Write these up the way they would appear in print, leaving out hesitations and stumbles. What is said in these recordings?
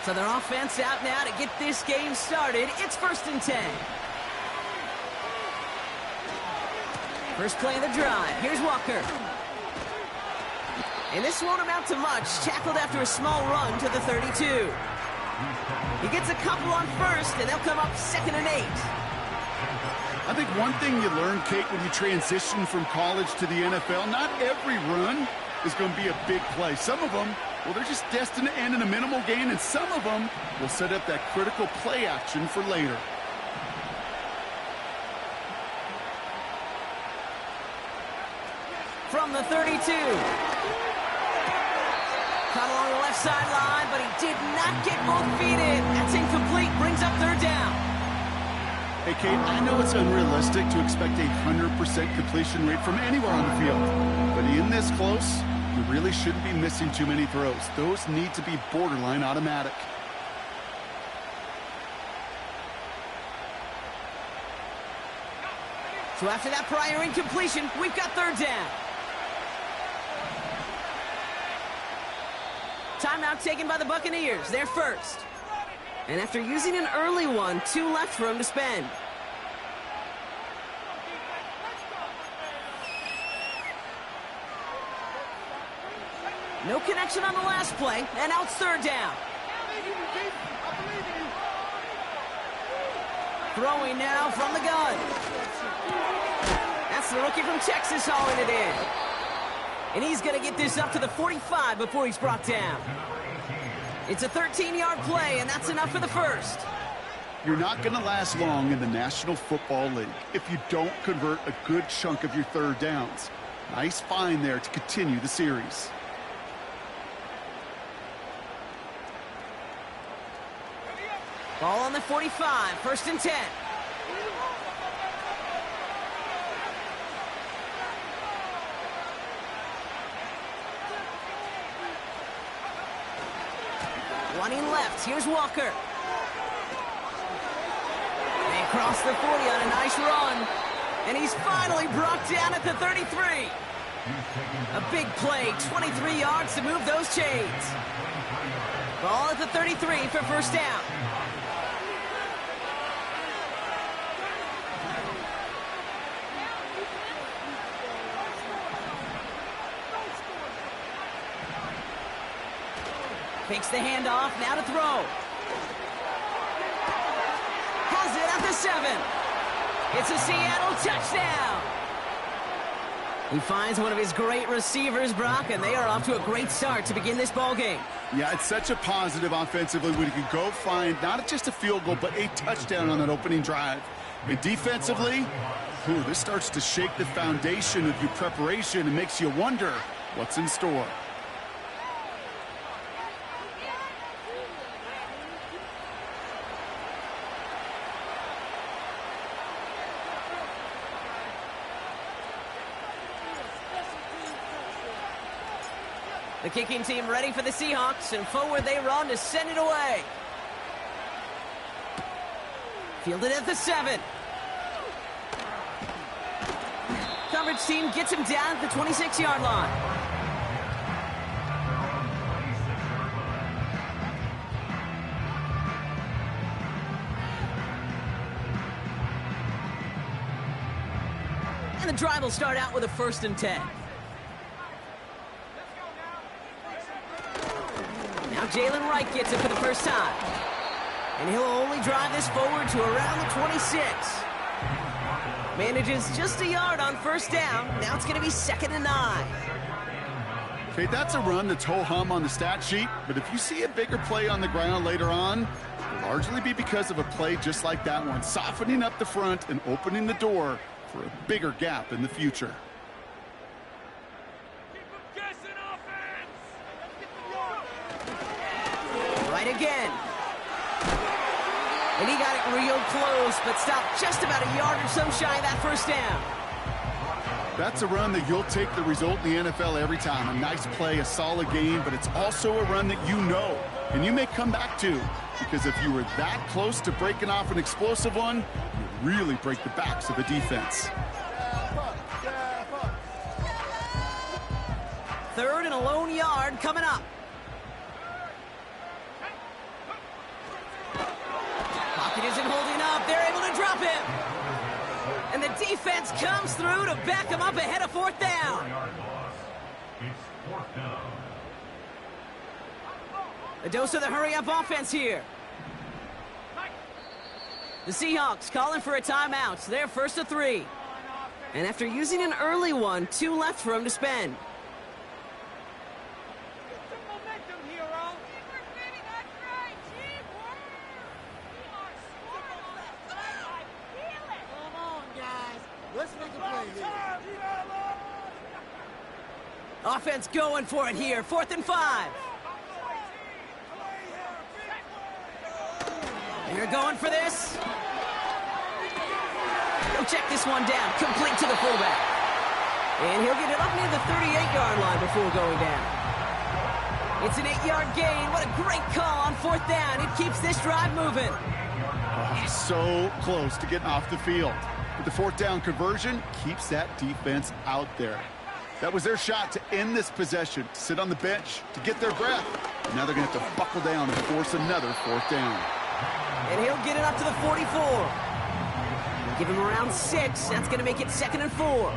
So their offense out now to get this game started. It's 1st and 10. First play of the drive. Here's Walker. And this won't amount to much. Tackled after a small run to the 32. He gets a couple on first, and they'll come up 2nd and 8. I think one thing you learn, Kate, when you transition from college to the NFL, not every run is going to be a big play. Some of them, well, they're just destined to end in a minimal gain, and some of them will set up that critical play action for later. From the 32. Caught along the left sideline, but he did not get both feet in. That's incomplete. Brings up 3rd down. Hey, Kate, I know it's unrealistic to expect a 100% completion rate from anywhere on the field. But in this close, you really shouldn't be missing too many throws. Those need to be borderline automatic. So after that prior incompletion, we've got 3rd down. Timeout taken by the Buccaneers. They're first. And after using an early one, 2 left for him to spend. No connection on the last play, and now it's 3rd down. Throwing now from the gun. That's the rookie from Texas hauling it in. And he's going to get this up to the 45 before he's brought down. It's a 13-yard play, and that's enough for the first. You're not going to last long in the National Football League if you don't convert a good chunk of your 3rd downs. Nice find there to continue the series. Ball on the 45, 1st and 10. Running left, here's Walker. They cross the 40 on a nice run. And he's finally brought down at the 33. A big play, 23 yards to move those chains. Ball at the 33 for 1st down. Fakes the handoff, now to throw. Has it at the 7. It's a Seattle touchdown. He finds one of his great receivers, Brock, and they are off to a great start to begin this ball game. Yeah, it's such a positive offensively when you can go find not just a field goal, but a touchdown on that opening drive. And defensively, this starts to shake the foundation of your preparation and makes you wonder what's in store. The kicking team ready for the Seahawks, and forward they run to send it away. Fielded at the 7. Coverage team gets him down at the 26-yard line. And the drive will start out with a 1st and 10. Now Jalen Wright gets it for the first time. And he'll only drive this forward to around the 26. Manages just a yard on 1st down. Now it's going to be 2nd and 9. Okay, that's a run that's ho-hum on the stat sheet, but if you see a bigger play on the ground later on, it'll largely be because of a play just like that one, softening up the front and opening the door for a bigger gap in the future. Right again. And he got it real close, but stopped just about a yard or so shy of that 1st down. That's a run that you'll take the result in the NFL every time. A nice play, a solid game, but it's also a run that you know, and you may come back to, because if you were that close to breaking off an explosive one, you really break the backs of the defense. 3rd and a lone yard coming up. defense comes through to back them up ahead of fourth down. A dose of the hurry-up offense here. The Seahawks calling for a timeout. They're first to 3. And after using an early one, 2 left for him to spend. Offense going for it here. 4th and 5. They're going for this. He'll check this one down. Complete to the fullback. And he'll get it up near the 38-yard line before going down. It's an 8-yard gain. What a great call on 4th down. It keeps this drive moving. Oh, so close to getting off the field. But the 4th down conversion keeps that defense out there. That was their shot to end this possession, sit on the bench, to get their breath. And now they're going to have to buckle down and force another 4th down. And he'll get it up to the 44. Give him around 6. That's going to make it 2nd and 4.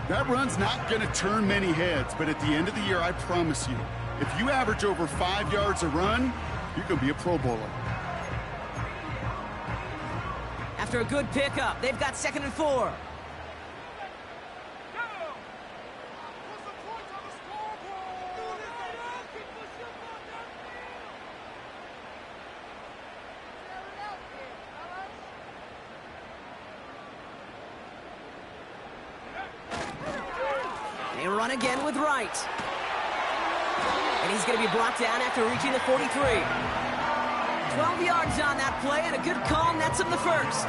That run's not going to turn many heads, but at the end of the year, I promise you, if you average over 5 yards a run, you're going to be a Pro Bowler. After a good pickup, they've got 2nd and 4. They run again with Wright. And he's going to be brought down after reaching the 43. 12 yards on that play, and a good call nets him the first.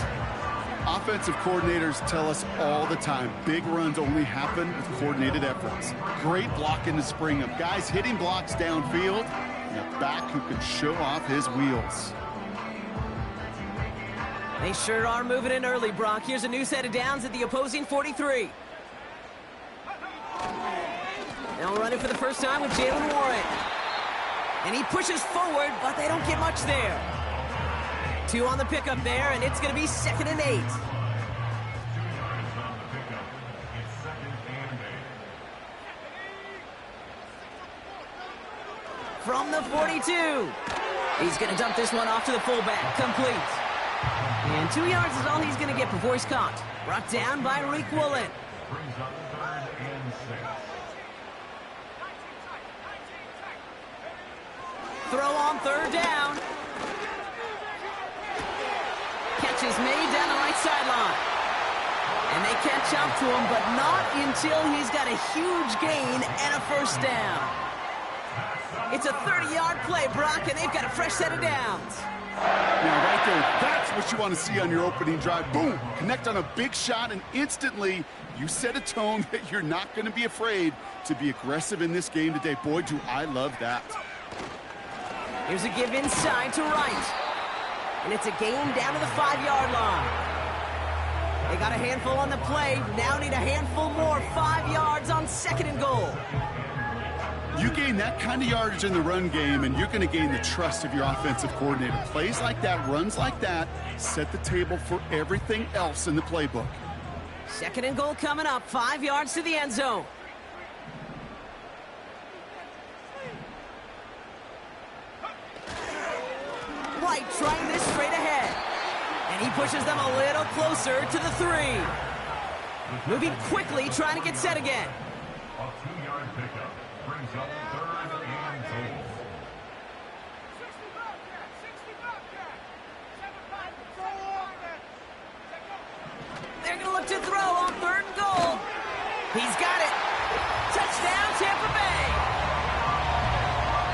Offensive coordinators tell us all the time, big runs only happen with coordinated efforts. Great blocking to spring them. Guys hitting blocks downfield, and a back who can show off his wheels. They sure are moving in early, Brock. Here's a new set of downs at the opposing 43. They'll run it for the first time with Jalen Warren. And he pushes forward, but they don't get much there. 2 on the pickup there, and it's going to be 2nd and 8. From the 42. He's going to dump this one off to the fullback. Complete. And 2 yards is all he's going to get before he's caught. Brought down by Reek Woolen. Throw on 3rd down. Catch is made down the right sideline. And they catch up to him, but not until he's got a huge gain and a 1st down. It's a 30-yard play, Brock, and they've got a fresh set of downs. Now, right there, that's what you want to see on your opening drive. Boom! Connect on a big shot, and instantly you set a tone that you're not going to be afraid to be aggressive in this game today. Boy, do I love that. Here's a give inside to Wright. And it's a gain down to the 5-yard line. They got a handful on the play. Now need a handful more. 5 yards on 2nd and goal. You gain that kind of yardage in the run game, and you're going to gain the trust of your offensive coordinator. Plays like that, runs like that, set the table for everything else in the playbook. 2nd and goal coming up. 5 yards to the end zone. White trying this straight ahead. And he pushes them a little closer to the 3. Moving quickly, trying to get set again. A 2-yard pickup brings up 3rd and goal. They're going to look to throw on 3rd and goal. He's got it. Touchdown, Tampa Bay.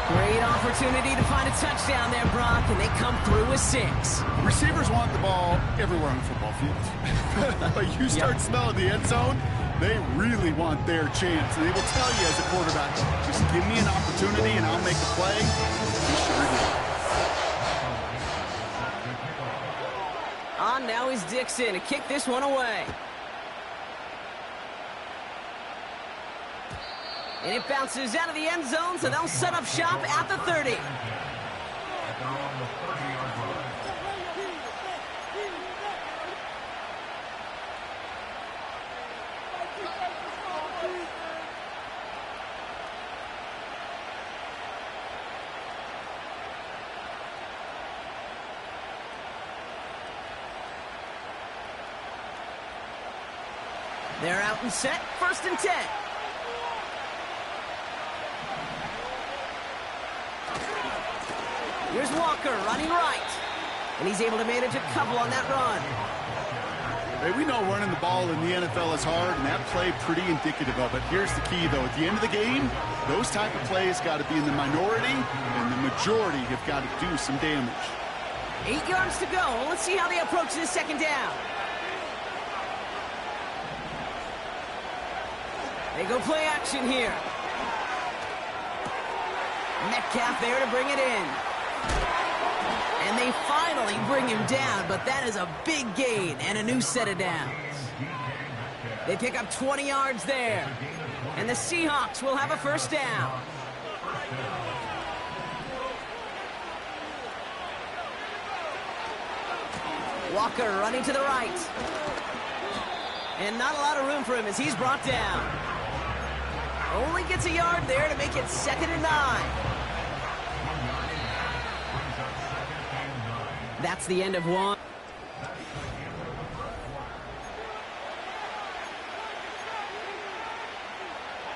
Great opportunity to find a touchdown there, Brock, and they come through with 6. Receivers want the ball everywhere on the football field. But you start smelling the end zone, they really want their chance. And they will tell you as a quarterback, just give me an opportunity and I'll make a play. He sure did. On now is Dixon to kick this one away. And it bounces out of the end zone, so they'll set up shop at the 30. They're on the 30-yard line. They're out and set, 1st and 10. Here's Walker running right. And he's able to manage a couple on that run. Hey, we know running the ball in the NFL is hard, and that play pretty indicative of it. Here's the key, though. At the end of the game, those type of plays got to be in the minority, and the majority have got to do some damage. 8 yards to go. Let's see how they approach this 2nd down. They go play action here. Metcalf there to bring it in. And they finally bring him down, but that is a big gain and a new set of downs. They pick up 20 yards there. And the Seahawks will have a 1st down. Walker running to the right. And not a lot of room for him as he's brought down. Only gets a yard there to make it 2nd and 9. That's the end of one.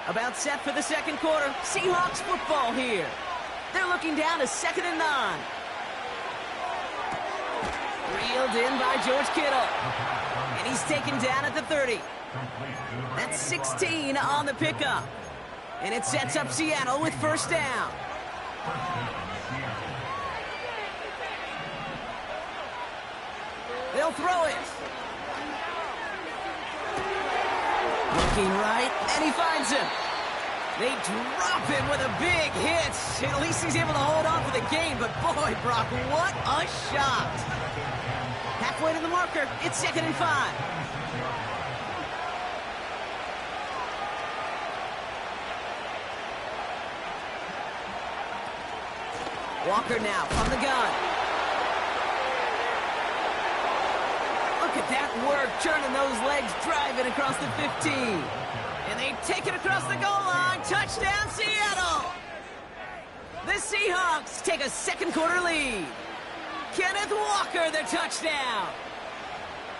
About set for the 2nd quarter. Seahawks football here. They're looking down to 2nd and 9. Reeled in by George Kittle. And he's taken down at the 30. That's 16 on the pickup. And it sets up Seattle with 1st down. They'll throw it. Looking right, and he finds him. They drop him with a big hit. At least he's able to hold on for the game, but boy, Brock, what a shot. Halfway to the marker, it's 2nd and 5. Walker now from the gun. Look at that work, turning those legs, driving across the 15. And they take it across the goal line. Touchdown, Seattle! The Seahawks take a 2nd quarter lead. Kenneth Walker, the touchdown.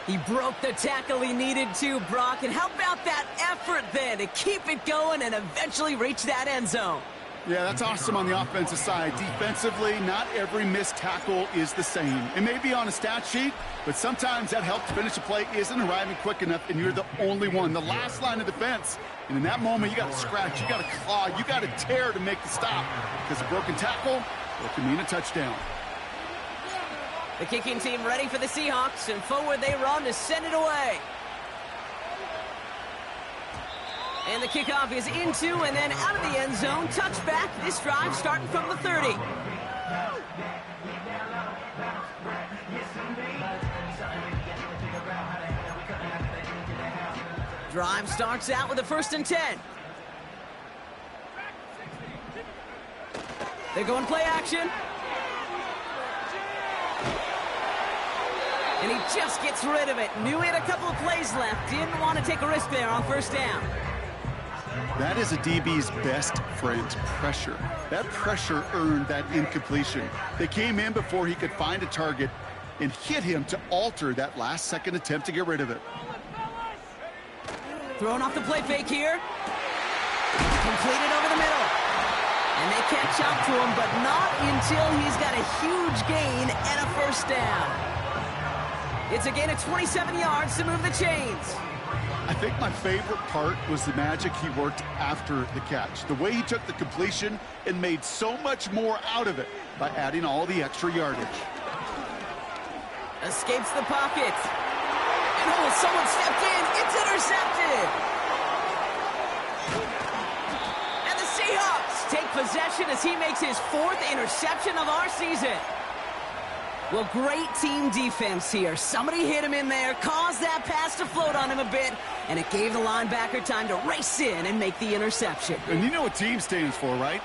He broke the tackle he needed to, Brock. And how about that effort then to keep it going and eventually reach that end zone? Yeah, that's awesome on the offensive side. Defensively, not every missed tackle is the same. It may be on a stat sheet, but sometimes that help to finish a play isn't arriving quick enough, and you're the only one, the last line of defense. And in that moment, you got to scratch, you got to claw, you got to tear to make the stop. Because a broken tackle, it can mean a touchdown. The kicking team ready for the Seahawks, and forward they run to send it away. And the kickoff is into and then out of the end zone. Touchback. This drive starting from the 30. Drive starts out with a 1st and 10. They're going play action. And he just gets rid of it. Knew he had a couple of plays left. Didn't want to take a risk there on 1st down. That is a DB's best friend, pressure. That pressure earned that incompletion. They came in before he could find a target and hit him to alter that last-second attempt to get rid of it. Throwing off the play fake here. Completed over the middle. And they catch up to him, but not until he's got a huge gain and a 1st down. It's a gain of 27 yards to move the chains. I think my favorite part was the magic he worked after the catch. The way he took the completion and made so much more out of it by adding all the extra yardage. Escapes the pocket. And oh, someone stepped in. It's intercepted. And the Seahawks take possession as he makes his 4th interception of our season. Well, great team defense here. Somebody hit him in there, caused that pass to float on him a bit, and it gave the linebacker time to race in and make the interception. And you know what team stands for, right?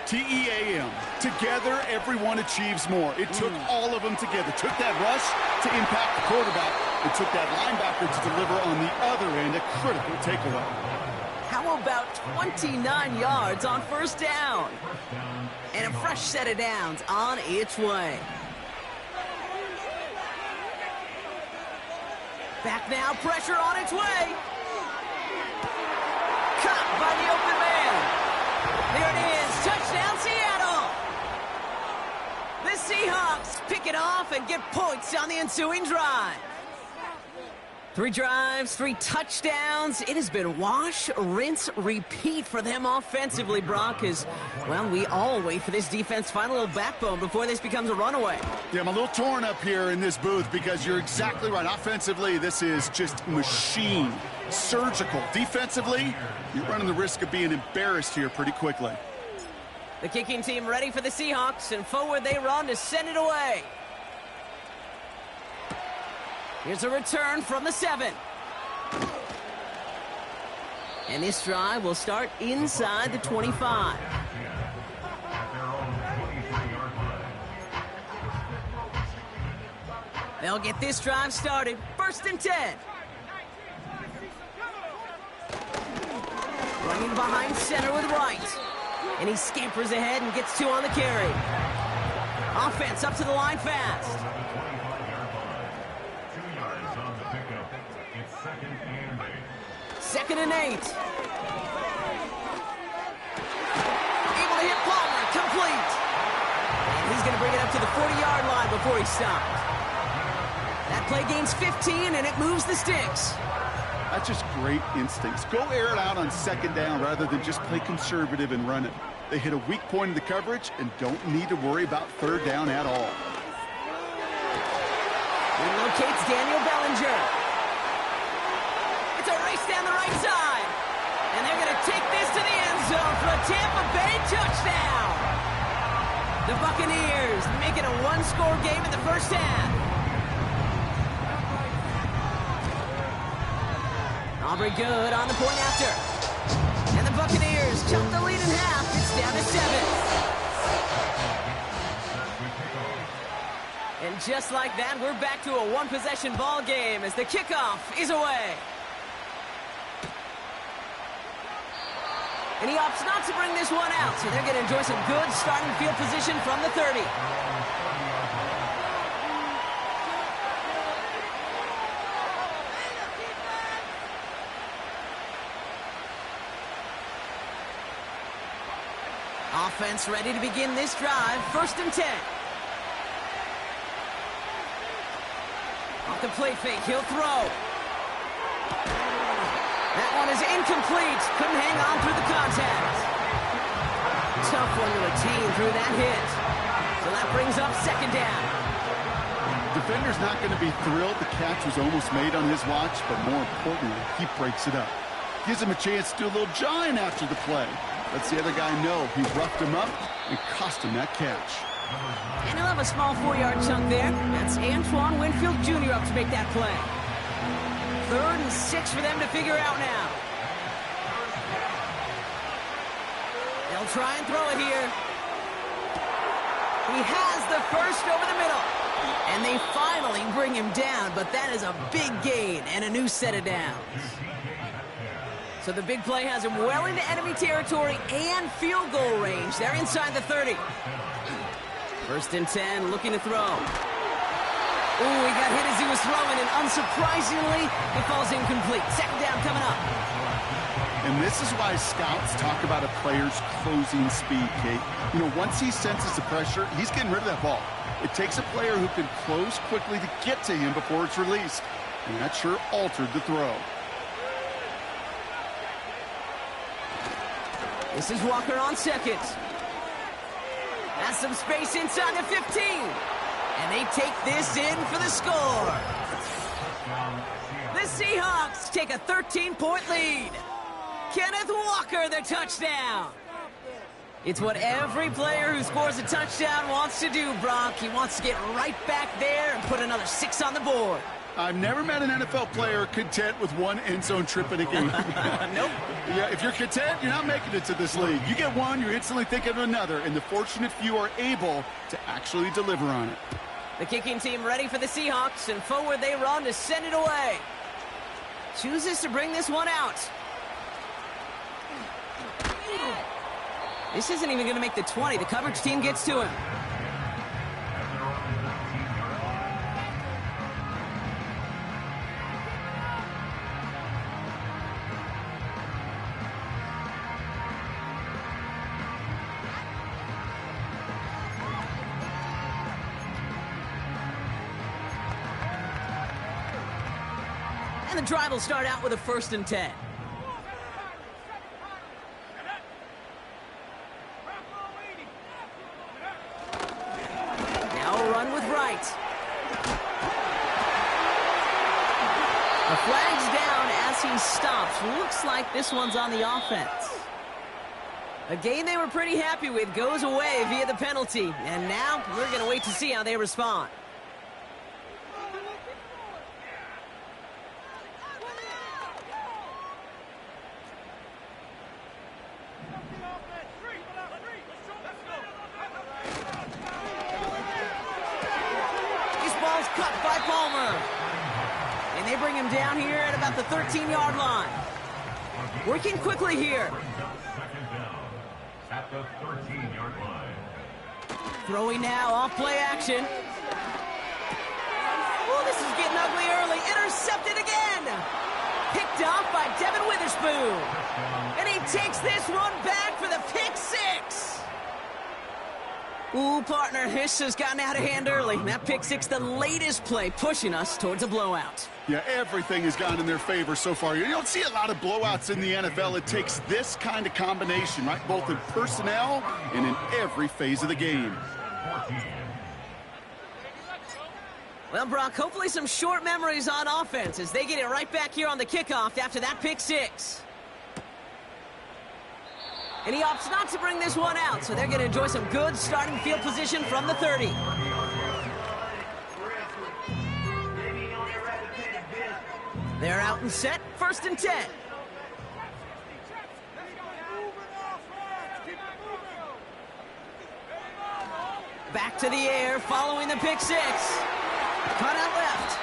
T-E-A-M. Together, everyone achieves more. It took all of them together. It took that rush to impact the quarterback. It took that linebacker to deliver on the other end, a critical takeaway. How about 29 yards on 1st down? And a fresh set of downs on its way. Back now, pressure on its way. by the open man. There it is. Touchdown, Seattle. The Seahawks pick it off and get points on the ensuing drive. 3 drives, 3 touchdowns. It has been wash, rinse, repeat for them offensively, Brock, as, well, we all wait for this defense to find a little backbone before this becomes a runaway. Yeah, I'm a little torn up here in this booth because you're exactly right. Offensively, this is just machine, surgical. Defensively, you're running the risk of being embarrassed here pretty quickly. The kicking team ready for the Seahawks, and forward they run to send it away. Here's a return from the 7. And this drive will start inside the 25. They'll get this drive started. 1st and 10. Running behind center with Wright. And he scampers ahead and gets 2 on the carry. Offense up to the line fast. 2nd and 8. Able to hit Palmer, complete. And he's going to bring it up to the 40-yard line before he stopped. That play gains 15, and it moves the sticks. That's just great instincts. Go air it out on 2nd down rather than just play conservative and run it. They hit a weak point in the coverage and don't need to worry about 3rd down at all. He locates Daniel Bellinger. It's a race down the right side. And they're going to take this to the end zone for a Tampa Bay touchdown. The Buccaneers make it a 1-score game in the first half. Aubrey good on the point after. And the Buccaneers chop the lead in half. It's down to 7. And just like that, we're back to a 1-possession ball game as the kickoff is away. And he opts not to bring this one out, so they're going to enjoy some good starting field position from the 30. Offense ready to begin this drive. 1st and 10. Off the play fake, he'll throw. That one is incomplete. Couldn't hang on through the contact. Tough one to retain through that hit. So that brings up 2nd down. Defender's not going to be thrilled the catch was almost made on his watch, but more importantly, he breaks it up. Gives him a chance to do a little jawing after the play. Lets the other guy know he roughed him up and cost him that catch. And he'll have a small 4-yard chunk there. That's Antoine Winfield Jr. up to make that play. 3rd and 6 for them to figure out now. They'll try and throw it here. He has the first over the middle. And they finally bring him down, but that is a big gain and a new set of downs. So the big play has him well into enemy territory and field goal range. They're inside the 30. 1st and 10, looking to throw. Ooh, he got hit as he was throwing, and unsurprisingly, it falls incomplete. 2nd down coming up. And this is why scouts talk about a player's closing speed, Kate. You know, once he senses the pressure, he's getting rid of that ball. It takes a player who can close quickly to get to him before it's released. And that sure altered the throw. This is Walker on 2nd. Has some space inside the 15. And they take this in for the score. The Seahawks take a 13-point lead. Kenneth Walker, the touchdown. It's what every player who scores a touchdown wants to do, Brock. He wants to get right back there and put another 6 on the board. I've never met an NFL player content with one end zone trip in a game. Nope. Yeah, if you're content, you're not making it to this league. You get one, you're instantly thinking of another, and the fortunate few are able to actually deliver on it. The kicking team ready for the Seahawks, and forward they run to send it away. Chooses to bring this one out. This isn't even going to make the 20. The coverage team gets to him. the drive will start out with a 1st and 10. Now a run with right. The flag's down as he stops. Looks like this one's on the offense. A game they were pretty happy with goes away via the penalty. And now we're going to wait to see how they respond. This ball's cut by Palmer. And they bring him down here at about the 13-yard line. Working quickly here. At the 13-yard line. Throwing now, off play action. Oh, this is getting ugly early. Intercepted again. Picked off by Devin Witherspoon. And he takes this one back for the pick 6. Ooh, partner, this has gotten out of hand early. That pick 6, the latest play, pushing us towards a blowout. Yeah, everything has gone in their favor so far. You don't see a lot of blowouts in the NFL. It takes this kind of combination, right? Both in personnel and in every phase of the game. Well, Brock, hopefully some short memories on offense as they get it right back here on the kickoff after that pick 6. And he opts not to bring this one out, so they're going to enjoy some good starting field position from the 30. They're out and set, 1st and 10. Back to the air, following the pick 6. Cut out left.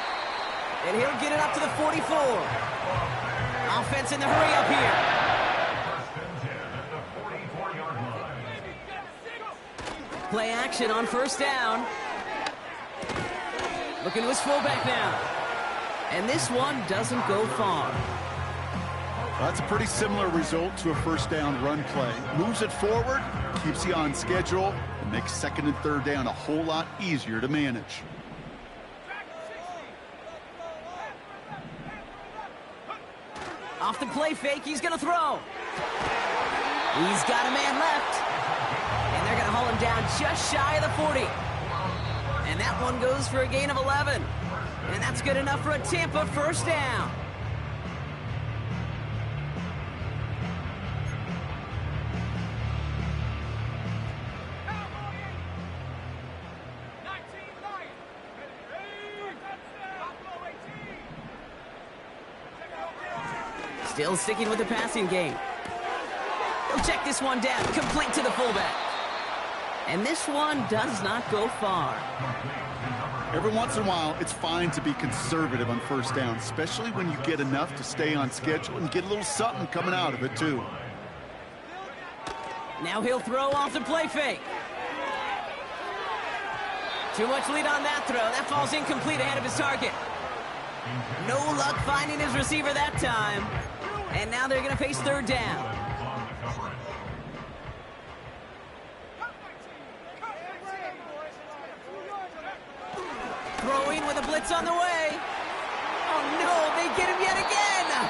And he'll get it up to the 44. Offense in the hurry up here. Play action on 1st down. Looking to his fullback now. And this one doesn't go far. That's a pretty similar result to a 1st down run play. Moves it forward, keeps you on schedule, and makes 2nd and 3rd down a whole lot easier to manage. Off the play fake, he's going to throw. He's got a man left. And they're going to haul him down just shy of the 40. And that one goes for a gain of 11. And that's good enough for a Tampa 1st down. Still sticking with the passing game. He'll check this one down, complete to the fullback. And this one does not go far. Every once in a while, it's fine to be conservative on 1st down, especially when you get enough to stay on schedule and get a little something coming out of it, too. Now he'll throw off the play fake. Too much lead on that throw. That falls incomplete ahead of his target. No luck finding his receiver that time. And now they're going to face 3rd down. Throwing with a blitz on the way. Oh no, they get him yet again.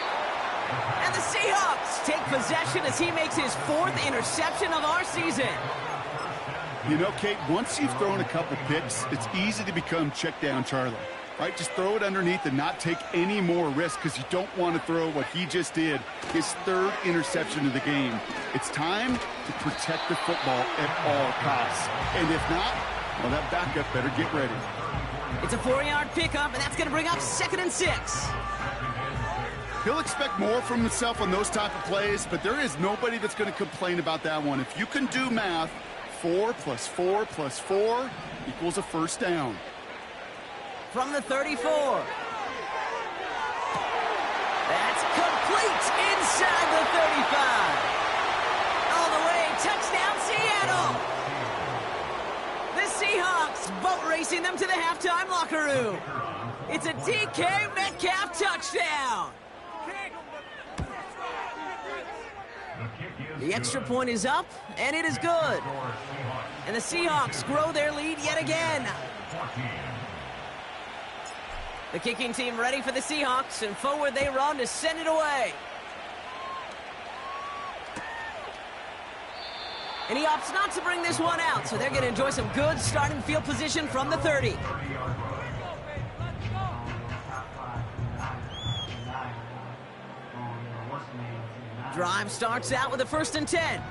And the Seahawks take possession as he makes his 4th interception of our season. You know, Kate, once you've thrown a couple picks, it's easy to become check down Charlie. Right, just throw it underneath and not take any more risk because you don't want to throw what he just did, his 3rd interception of the game. It's time to protect the football at all costs. And if not, well, that backup better get ready. It's a 4-yard pickup, and that's going to bring up 2nd and 6. He'll expect more from himself on those type of plays, but there is nobody that's going to complain about that one. If you can do math, 4 + 4 + 4 equals a 1st down. From the 34. That's complete inside the 35. All the way, touchdown Seattle. The Seahawks boat racing them to the halftime locker room. It's a DK Metcalf touchdown. The extra point is up, and it is good. And the Seahawks grow their lead yet again. The kicking team ready for the Seahawks, and forward they run to send it away. And he opts not to bring this one out, so they're going to enjoy some good starting field position from the 30. Drive starts out with a 1st and 10.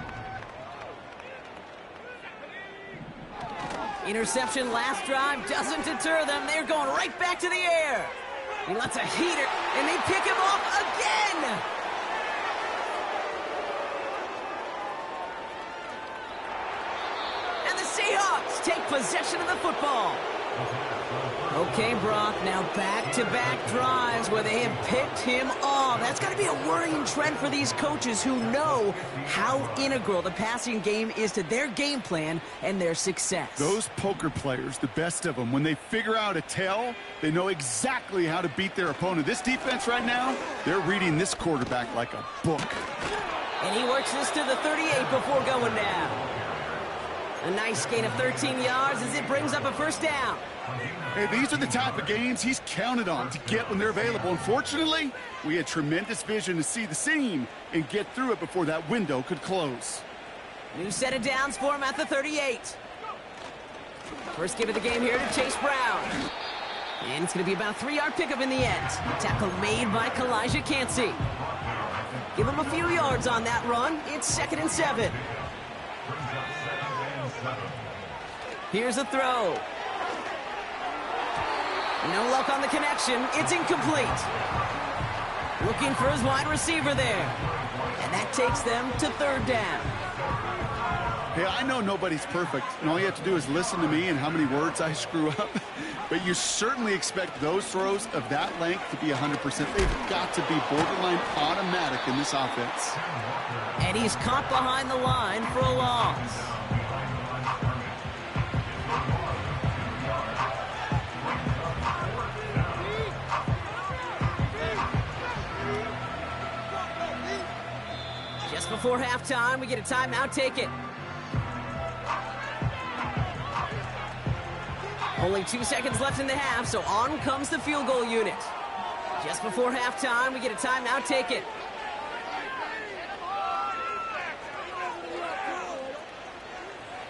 Interception last drive doesn't deter them. They're going right back to the air. He lets a heater, and they pick him off again. And the Seahawks take possession of the football. Okay, Brock, now back-to-back drives where they have picked him off. That's got to be a worrying trend for these coaches who know how integral the passing game is to their game plan and their success. Those poker players, the best of them, when they figure out a tell, they know exactly how to beat their opponent. This defense right now, they're reading this quarterback like a book. And he works this to the 38 before going down. A nice gain of 13 yards as it brings up a 1st down. Hey, these are the type of games he's counted on to get when they're available. Unfortunately, we had tremendous vision to see the seam and get through it before that window could close. New set of downs for him at the 38. First give of the game here to Chase Brown. And it's going to be about a 3-yard pickup in the end. Tackle made by Kalijah Cansey. Give him a few yards on that run. It's 2nd and 7. Here's a throw. No luck on the connection. It's incomplete. Looking for his wide receiver there. And that takes them to 3rd down. Hey, I know nobody's perfect, and all you have to do is listen to me and how many words I screw up. But you certainly expect those throws of that length to be 100%. They've got to be borderline automatic in this offense. And he's caught behind the line for a loss. Just before halftime, we get a timeout. Take it. Only 2 seconds left in the half, so on comes the field goal unit. Just before halftime, we get a timeout. Take it.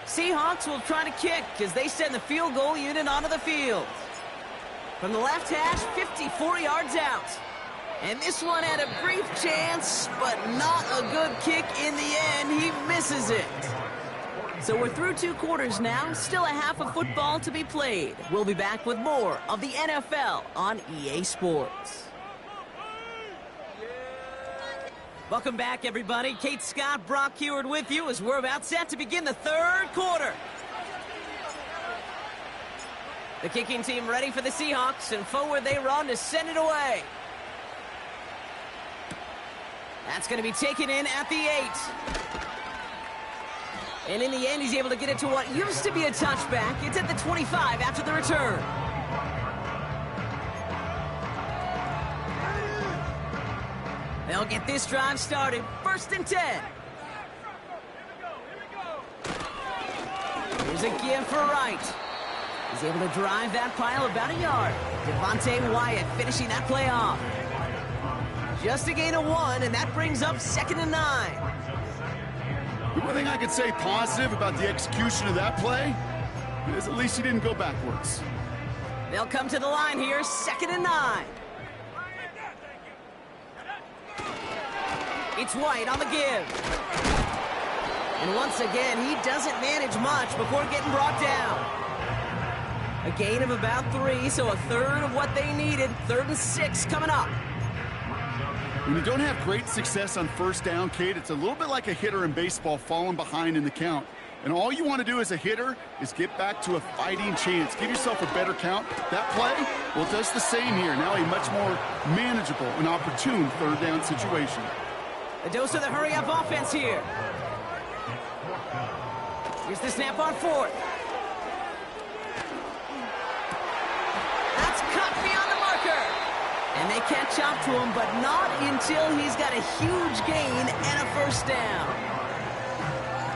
Seahawks will try to kick as they send the field goal unit onto the field. From the left hash, 54 yards out. And this one had a brief chance, but not a good kick in the end. He misses it. So we're through 2 quarters now. Still a half of football to be played. We'll be back with more of the NFL on EA Sports. Welcome back, everybody. Kate Scott, Brock Heward with you as we're about set to begin the 3rd quarter. The kicking team ready for the Seahawks, and forward they run to send it away. That's going to be taken in at the 8. And in the end, he's able to get it to what used to be a touchback. It's at the 25 after the return. They'll get this drive started. 1st and 10. Here's a give for Wright. He's able to drive that pile about a yard. Devontae Wyatt finishing that play off. Just a gain of 1, and that brings up 2nd and 9. The one thing I could say positive about the execution of that play is at least he didn't go backwards. They'll come to the line here, 2nd and 9. It's White on the give. And once again, he doesn't manage much before getting brought down. A gain of about 3, so a 1/3 of what they needed. 3rd and 6 coming up. When you don't have great success on 1st down, Kate, it's a little bit like a hitter in baseball falling behind in the count. And all you want to do as a hitter is get back to a fighting chance. Give yourself a better count. That play, well, it does the same here. Now a much more manageable and opportune 3rd down situation. A dose of the hurry-up offense here. Here's the snap on 4th. That's cut beyond the marker. And they catch up to him, but not until he's got a huge gain and a 1st down.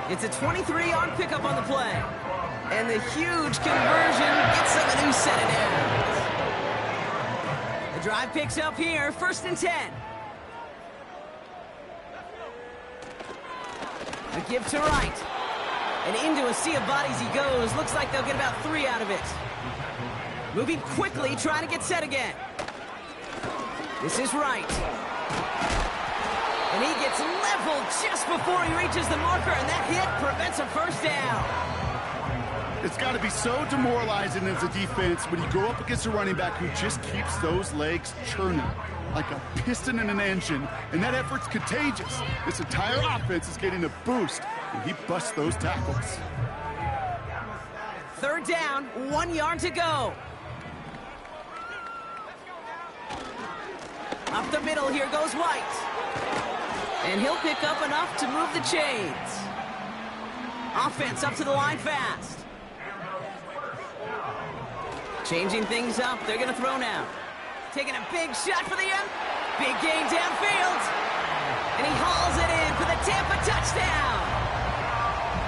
It's a 23-yard pickup on the play. And the huge conversion gets them a new set of downs. Drive picks up here, 1st and 10. A give to right. And into a sea of bodies he goes. Looks like they'll get about 3 out of it. Moving quickly, trying to get set again. This is right. And he gets leveled just before he reaches the marker, and that hit prevents a 1st down. It's got to be so demoralizing as a defense when you go up against a running back who just keeps those legs churning like a piston in an engine, and that effort's contagious. This entire offense is getting a boost, and he busts those tackles. 3rd down, 1 yard to go. Up the middle, here goes White. And he'll pick up enough to move the chains. Offense up to the line fast. Changing things up, they're going to throw now. Taking a big shot for the end. Big gain downfield. And he hauls it in for the Tampa touchdown.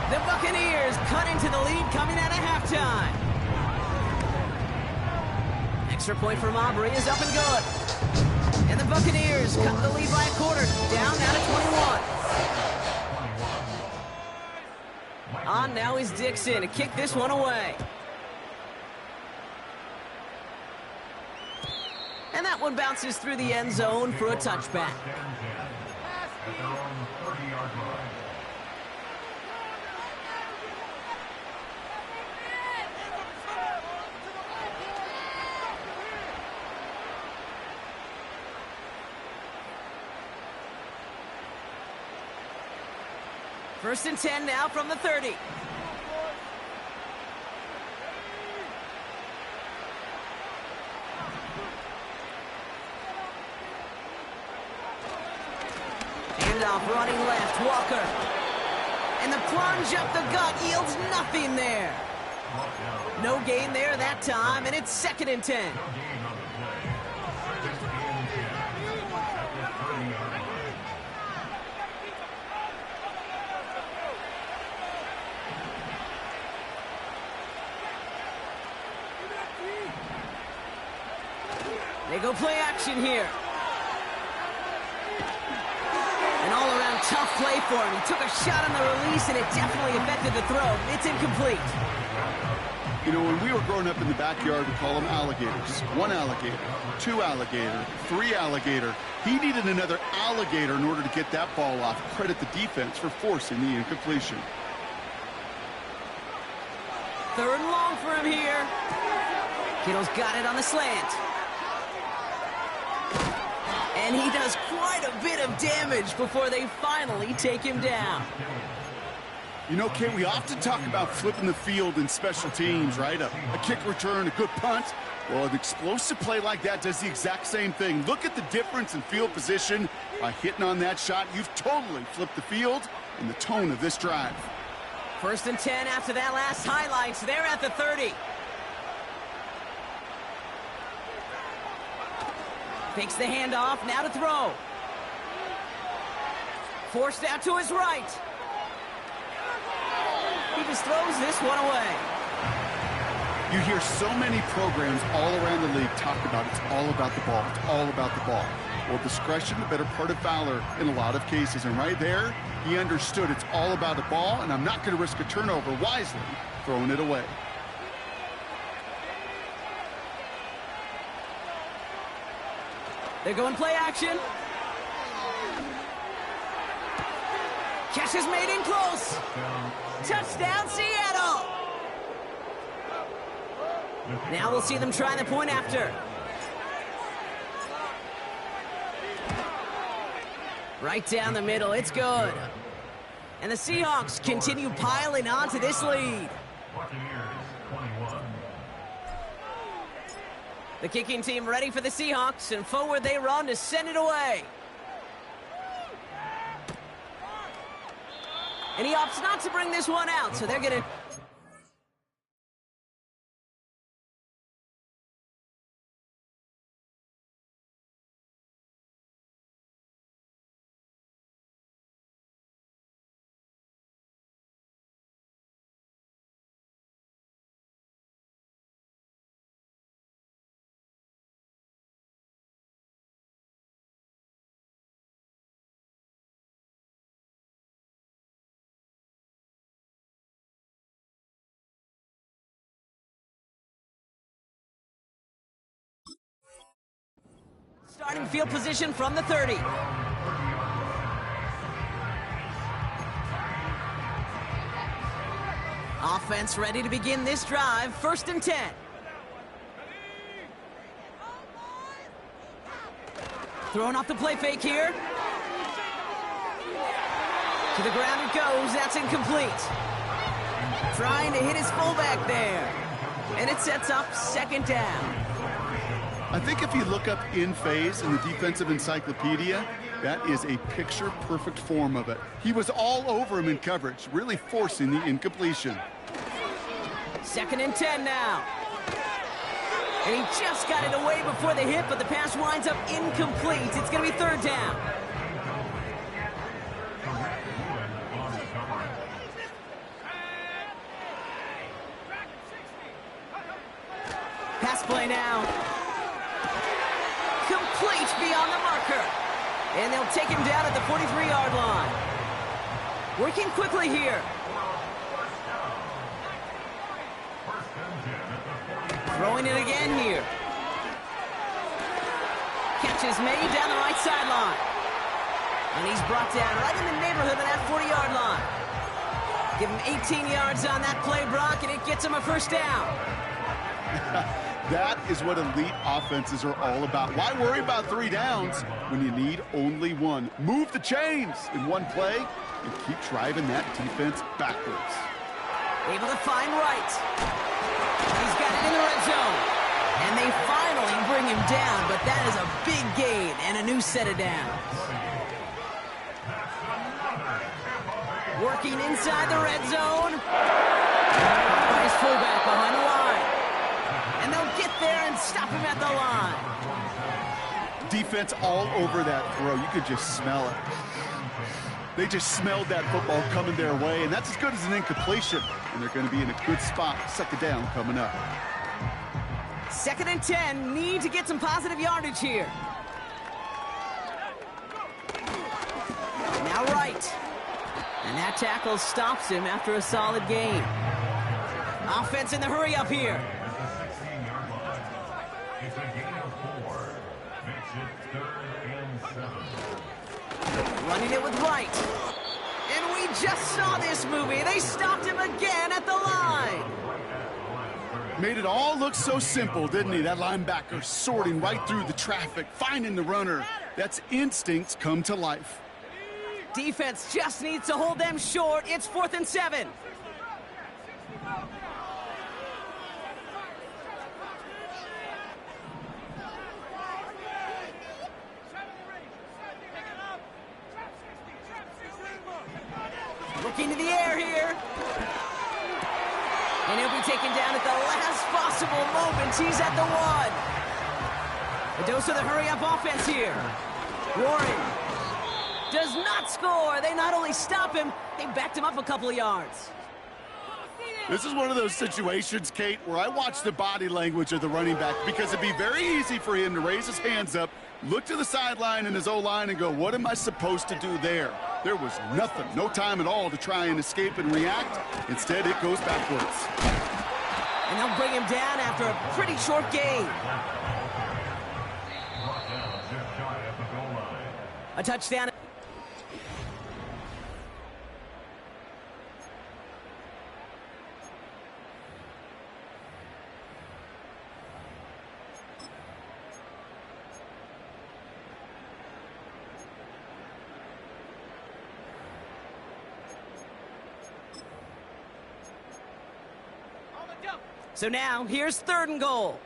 The Buccaneers cut into the lead coming out of halftime. Extra point from Aubrey is up and good. And the Buccaneers cut the lead by a quarter. Down now to 21. On now is Dixon to kick this one away. And that one bounces through the end zone for a touchback. At their own 30-yard line. First and 10 now from the 30. Handoff running left, Walker. And the plunge up the gut yields nothing there. No gain there that time, and it's 2nd and 10. They go play action here. An all-around tough play for him. He took a shot on the release, and it definitely affected the throw. It's incomplete. You know, when we were growing up in the backyard, we call them alligators. 1 alligator, 2 alligator, 3 alligator. He needed another alligator in order to get that ball off. Credit the defense for forcing the incompletion. 3rd and long for him here. Kittle's got it on the slant. And he does quite a bit of damage before they finally take him down. You know, Kate, we often talk about flipping the field in special teams, right? A kick return, a good punt. Well, an explosive play like that does the exact same thing. Look at the difference in field position. By hitting on that shot, you've totally flipped the field and the tone of this drive. 1st and 10 after that last highlights. They're at the 30. Takes the handoff, now to throw. Forced out to his right. He just throws this one away. You hear so many programs all around the league talk about it's all about the ball. It's all about the ball. Well, discretion, the better part of valor in a lot of cases. And right there, he understood it's all about the ball, and I'm not going to risk a turnover, wisely throwing it away. They're going play action. Catch is made in close. Touchdown, Seattle. Now we'll see them try the point after. Right down the middle, it's good. And the Seahawks continue piling on to this lead. The kicking team ready for the Seahawks, and forward they run to send it away. And he opts not to bring this one out, so they're going to Starting field position from the 30. Offense ready to begin this drive. 1st and 10. Throwing off the play fake here. To the ground it goes. That's incomplete. Trying to hit his fullback there. And it sets up 2nd down. I think if you look up in phase in the defensive encyclopedia, that is a picture-perfect form of it. He was all over him in coverage, really forcing the incompletion. 2nd and 10 now. And he just got it away before the hit, but the pass winds up incomplete. It's going to be 3rd down. Pass play now. Complete beyond the marker. And they'll take him down at the 43-yard line. Working quickly here. Throwing it again here. Catch is made down the right sideline. And he's brought down right in the neighborhood of that 40-yard line. Give him 18 yards on that play, Brock, and it gets him a 1st down. That is what elite offenses are all about. Why worry about 3 downs when you need only 1? Move the chains in one play and keep driving that defense backwards. Able to find Wright. He's got it in the red zone. And they finally bring him down, but that is a big gain and a new set of downs. Working inside the red zone. Nice fullback behind the line. And they'll get there and stop him at the line. Defense all over that throw. You could just smell it. They just smelled that football coming their way, and that's as good as an incompletion. And they're going to be in a good spot. 2nd down coming up. 2nd and 10. Need to get some positive yardage here. Now Wright. And that tackle stops him after a solid gain. Offense in the hurry up here. It's a gain of 4. Makes it 3rd and 7. Running it with Wright. And we just saw this movie. They stopped him again at the line. Made it all look so simple, didn't he? That linebacker sorting right through the traffic, finding the runner. That's instincts come to life. Defense just needs to hold them short. It's 4th and 7. Looking to the air here. And he'll be taken down at the last possible moment. He's at the 1. A dose of the hurry-up offense here. Warren does not score. They not only stop him, they backed him up a couple of yards. This is one of those situations, Kate, where I watch the body language of the running back because it'd be very easy for him to raise his hands up, look to the sideline and his O-line and go, what am I supposed to do there? There was nothing, no time at all to try and escape and react. Instead, it goes backwards. And they'll bring him down after a pretty short gain. A touchdown. So now, here's 3rd and goal.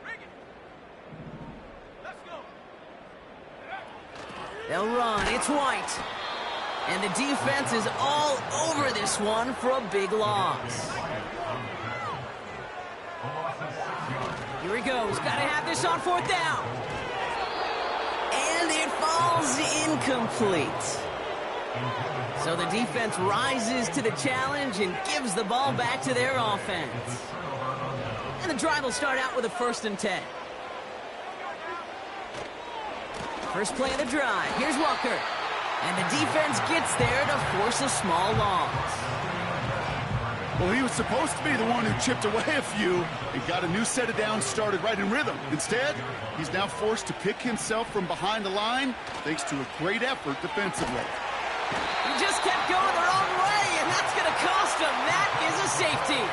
They'll run. It's White. And the defense is all over this one for a big loss. Here he goes. Got to have this on 4th down. And it falls incomplete. So the defense rises to the challenge and gives the ball back to their offense. And the drive will start out with a 1st and 10. First play of the drive. Here's Walker. And the defense gets there to force a small loss. Well, he was supposed to be the one who chipped away a few and got a new set of downs started right in rhythm. Instead, he's now forced to pick himself from behind the line thanks to a great effort defensively. He just kept going the wrong way, and that's going to cost him. That is a safety.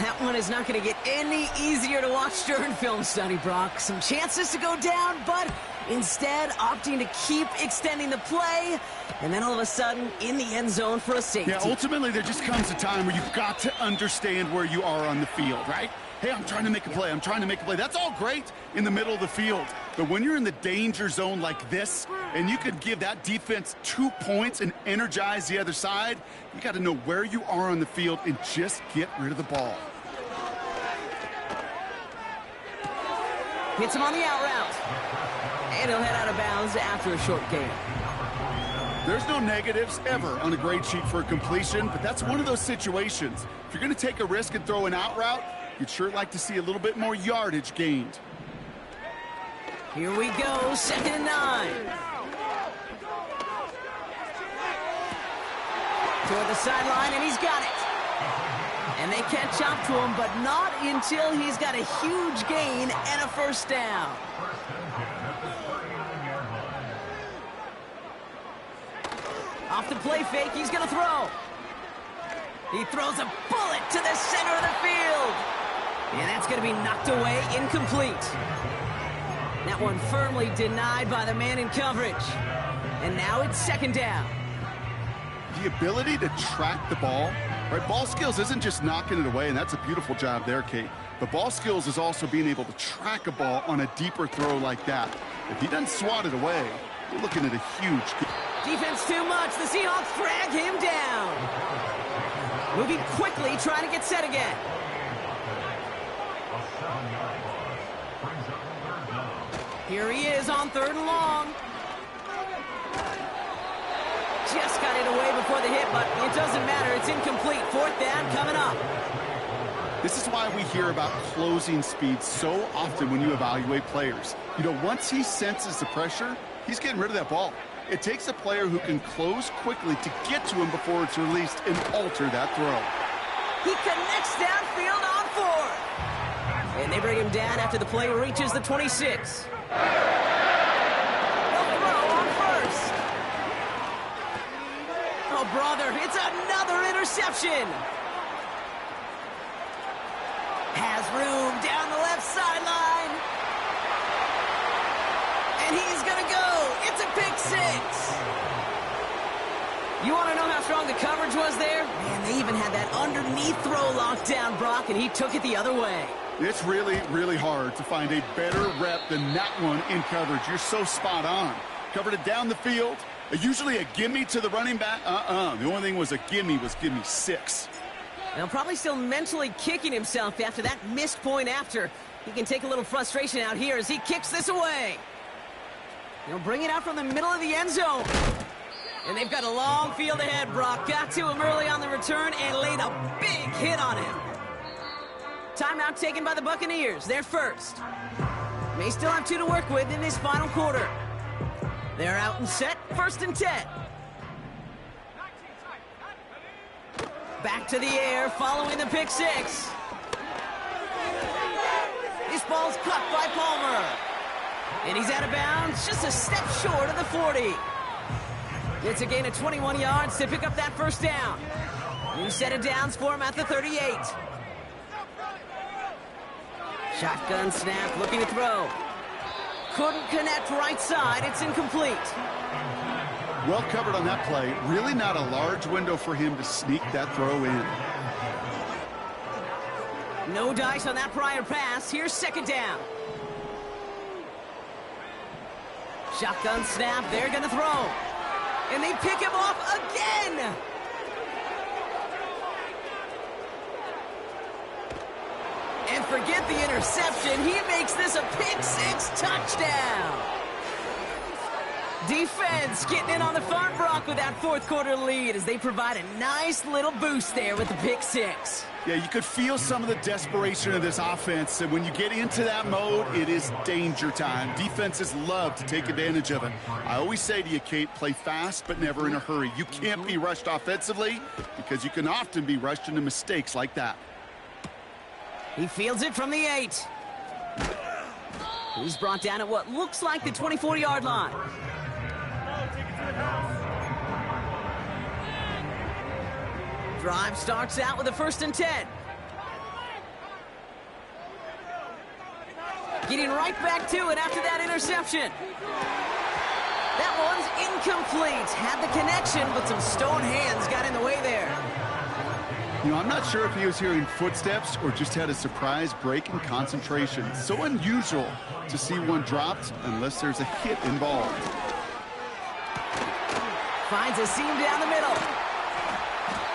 That one is not going to get any easier to watch during film study, Brock. Some chances to go down, but instead opting to keep extending the play, and then all of a sudden in the end zone for a safety. Yeah, ultimately there just comes a time where you've got to understand where you are on the field, right? Hey, I'm trying to make a play. I'm trying to make a play. That's all great in the middle of the field. But when you're in the danger zone like this, and you could give that defense 2 points and energize the other side, you got to know where you are on the field and just get rid of the ball. Hits him on the out route. And he'll head out of bounds after a short gain. There's no negatives ever on a grade sheet for a completion, but that's one of those situations. If you're going to take a risk and throw an out route, you'd sure like to see a little bit more yardage gained. Here we go, 2nd and 9. Toward the sideline, and he's got it. And they catch up to him, but not until he's got a huge gain and a first down. Off the play fake, he's going to throw. He throws a bullet to the center of the field. And that's going to be knocked away, incomplete. That one firmly denied by the man in coverage. And now it's 2nd down. The ability to track the ball, right? Ball skills isn't just knocking it away, and that's a beautiful job there, Kate. But ball skills is also being able to track a ball on a deeper throw like that. If he doesn't swat it away, you're looking at a huge... Defense too much. The Seahawks drag him down. Moving quickly, trying to get set again. Here he is on 3rd and long. Just got it away before the hit, but it doesn't matter. It's incomplete. 4th down coming up. This is why we hear about closing speed so often when you evaluate players. You know, once he senses the pressure, he's getting rid of that ball. It takes a player who can close quickly to get to him before it's released and alter that throw. He connects downfield on 4th. And they bring him down after the play reaches the 26. They'll throw on 1st. Oh, brother, it's another interception. Has room down the left sideline. And he's going to go. It's a pick 6. You want to know how strong the coverage was there? Man, they even had that underneath throw locked down, Brock, and he took it the other way. It's really, really hard to find a better rep than that one in coverage. You're so spot on. Covered it down the field. Usually a gimme to the running back. The only thing was a gimme 6. Now, probably still mentally kicking himself after that missed point after. He can take a little frustration out here as he kicks this away. He'll bring it out from the middle of the end zone. And they've got a long field ahead, Brock. Got to him early on the return and laid a big hit on him. Timeout taken by the Buccaneers. They're first. May still have 2 to work with in this final quarter. They're out and set. 1st and 10. Back to the air following the pick 6. This ball's cut by Palmer. And he's out of bounds, just a step short of the 40. It's a gain of 21 yards to pick up that first down. New set of downs for him at the 38. Shotgun snap, looking to throw. Couldn't connect right side, it's incomplete. Well covered on that play. Really not a large window for him to sneak that throw in. No dice on that prior pass. Here's 2nd down. Shotgun snap, they're gonna throw. And they pick him off again! And forget the interception, he makes this a pick 6 touchdown! Defense getting in on the farm Brock with that fourth quarter lead as they provide a nice little boost there with the pick six. Yeah, you could feel some of the desperation of this offense, and when you get into that mode, it is danger time. Defenses love to take advantage of it. I always say to you, Kate, play fast but never in a hurry. You can't be rushed offensively because you can often be rushed into mistakes like that. He fields it from the 8. He's brought down at what looks like the 24-yard line. Drive starts out with a 1st and 10. Getting right back to it after that interception. That one's incomplete. Had the connection, but some stone hands got in the way there. You know, I'm not sure if he was hearing footsteps or just had a surprise break in concentration. So unusual to see one dropped unless there's a hit involved. Finds a seam down the middle.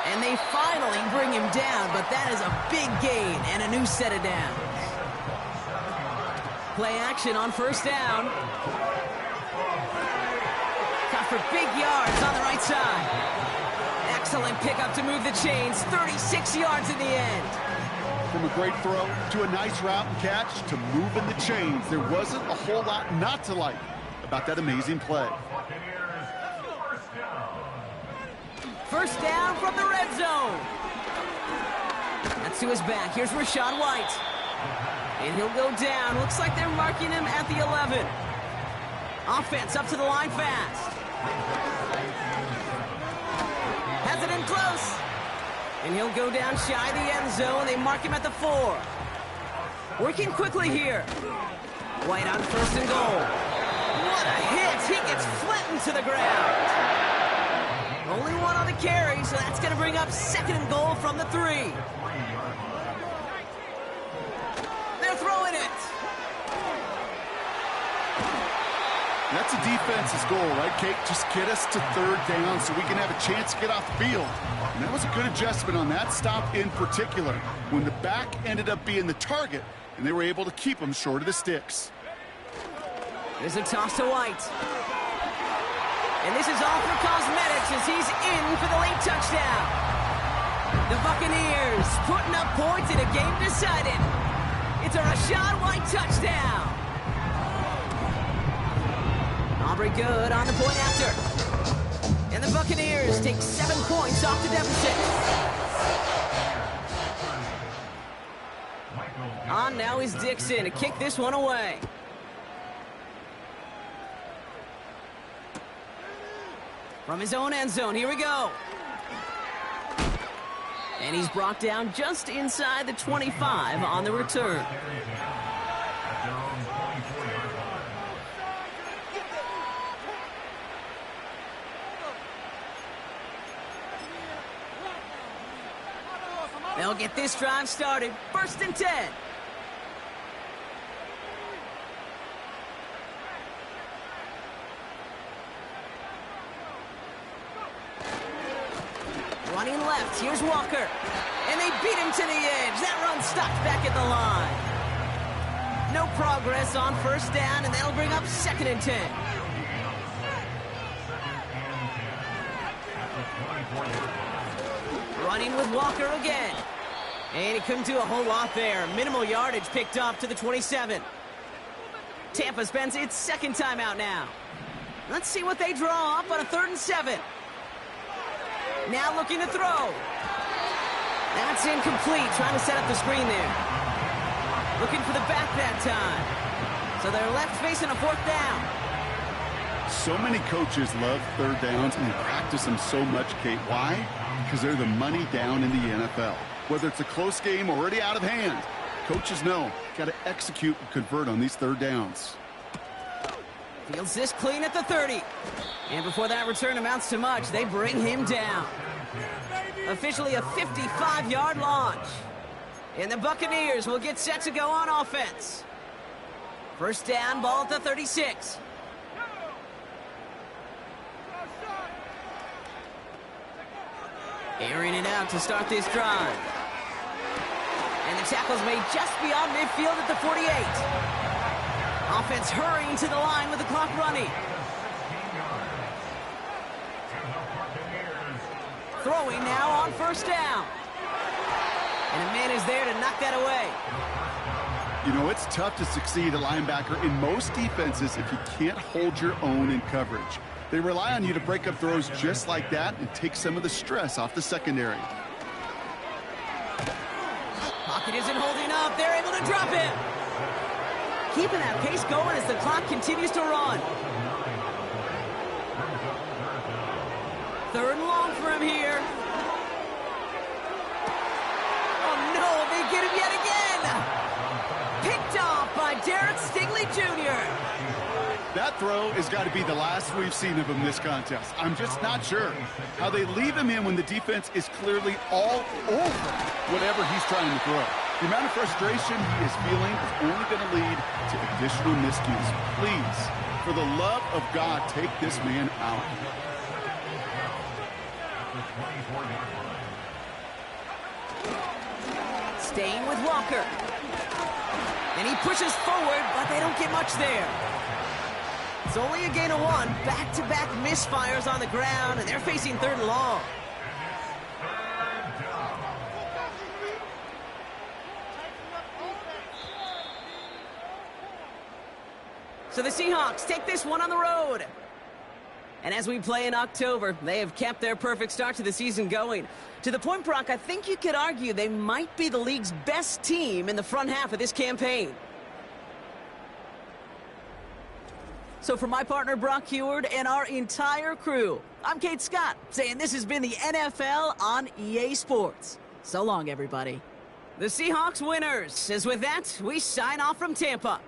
And they finally bring him down, but that is a big gain and a new set of downs. Play action on 1st down. Cut for big yards on the right side. Excellent pickup to move the chains. 36 yards in the end. From a great throw to a nice route and catch to moving the chains, there wasn't a whole lot not to like about that amazing play. 1st down from the red zone. That's to his back. Here's Rachaad White. And he'll go down. Looks like they're marking him at the 11. Offense up to the line fast. Has it in close. And he'll go down shy of the end zone. They mark him at the 4. Working quickly here. White on 1st and goal. What a hit. He gets flattened to the ground. Only one on the carry, so that's going to bring up 2nd and goal from the 3. They're throwing it. That's a defense's goal, right, Kate? Just get us to 3rd down so we can have a chance to get off the field. And that was a good adjustment on that stop in particular, when the back ended up being the target, and they were able to keep him short of the sticks. There's a toss to White. And this is all for cosmetics as he's in for the late touchdown. The Buccaneers putting up points in a game decided. It's a Rachaad White touchdown. Aubrey good on the point after. And the Buccaneers take 7 points off the deficit. On now is Dixon to kick this one away. From his own end zone, here we go. And he's brought down just inside the 25 on the return. They'll get this drive started. 1st and 10. Running left, here's Walker. And they beat him to the edge. That run stopped back at the line. No progress on 1st down, and that'll bring up 2nd and 10. Running with Walker again. And he couldn't do a whole lot there. Minimal yardage picked up to the 27. Tampa spends its 2nd timeout now. Let's see what they draw up on a 3rd and 7. Now looking to throw. That's incomplete, trying to set up the screen there. Looking for the back that time. So they're left facing a 4th down. So many coaches love 3rd downs and they practice them so much, Kate. Why? Because they're the money down in the NFL. Whether it's a close game or already out of hand, coaches know, got to execute and convert on these 3rd downs. Fields this clean at the 30. And before that return amounts to much, they bring him down. Officially a 55-yard launch. And the Buccaneers will get set to go on offense. 1st down, ball at the 36. Airing it out to start this drive. And the tackle's made just beyond midfield at the 48. Offense hurrying to the line with the clock running. throwing now on first down. And a man is there to knock that away. You know, it's tough to succeed at linebacker in most defenses if you can't hold your own in coverage. They rely on you to break up throws just like that and take some of the stress off the secondary. Pocket isn't holding up. They're able to drop him. Keeping that pace going as the clock continues to run. Third and long for him here. Oh, no, they get him yet again. Picked off by Derek Stingley Jr. That throw has got to be the last we've seen of him this contest. I'm just not sure how they leave him in when the defense is clearly all over whatever he's trying to throw. The amount of frustration he is feeling is only going to lead to additional miscues. Please, for the love of God, take this man out. Staying with Walker. And he pushes forward, but they don't get much there. It's only a gain of 1. Back-to-back misfires on the ground, and they're facing third and long. So the Seahawks take this one on the road. And as we play in October, they have kept their perfect start to the season going. To the point, Brock, I think you could argue they might be the league's best team in the front half of this campaign. So for my partner, Brock Heward, and our entire crew, I'm Kate Scott, saying this has been the NFL on EA Sports. So long, everybody. The Seahawks winners, as with that, we sign off from Tampa.